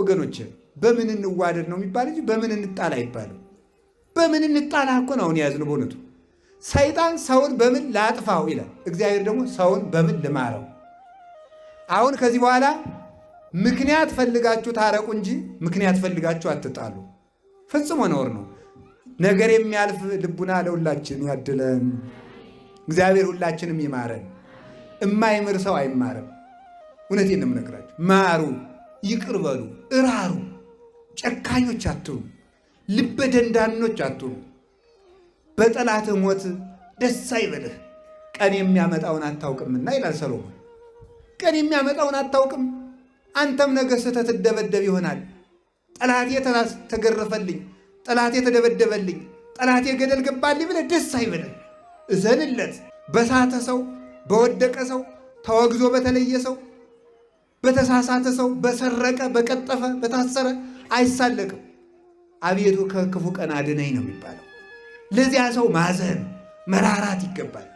ወገኖች በምን እንዋደድ ነው የሚባል እንጂ በምን እንጣላ አይባልም። በምን እንጣላ እኮ ነው አሁን የያዝነው በእውነቱ። ሰይጣን ሰውን በምን ላጥፋው ይላል፣ እግዚአብሔር ደግሞ ሰውን በምን ልማረው። አሁን ከዚህ በኋላ ምክንያት ፈልጋችሁ ታረቁ እንጂ ምክንያት ፈልጋችሁ አትጣሉ። ፍጽሞ ነውር ነው። ነገር የሚያልፍ ልቡና ለሁላችን ያድለን። እግዚአብሔር ሁላችንም ይማረን። እማይምር ሰው አይማርም። እውነቴን ነው የምነግራችሁ። ማሩ፣ ይቅር በሉ፣ እራሩ፣ ጨካኞች አትሩ፣ ልበ ደንዳኖች አትሩ። በጠላት ሞት ደስ አይበልህ፣ ቀን የሚያመጣውን አታውቅምና ይላል ሰሎሞን። ቀን የሚያመጣውን አታውቅም። አንተም ነገ ስተህ ትደበደብ ይሆናል። ጠላቴ ተገረፈልኝ፣ ጠላቴ ተደበደበልኝ፣ ጠላቴ ገደል ገባልኝ ብለህ ደስ አይበልህ። እዘንለት። በሳተ ሰው፣ በወደቀ ሰው፣ ተወግዞ በተለየ ሰው፣ በተሳሳተ ሰው፣ በሰረቀ፣ በቀጠፈ፣ በታሰረ አይሳለቅም። አቤቱ ከክፉ ቀን አድነኝ ነው የሚባለው። ለዚያ ሰው ማዘን መራራት ይገባል።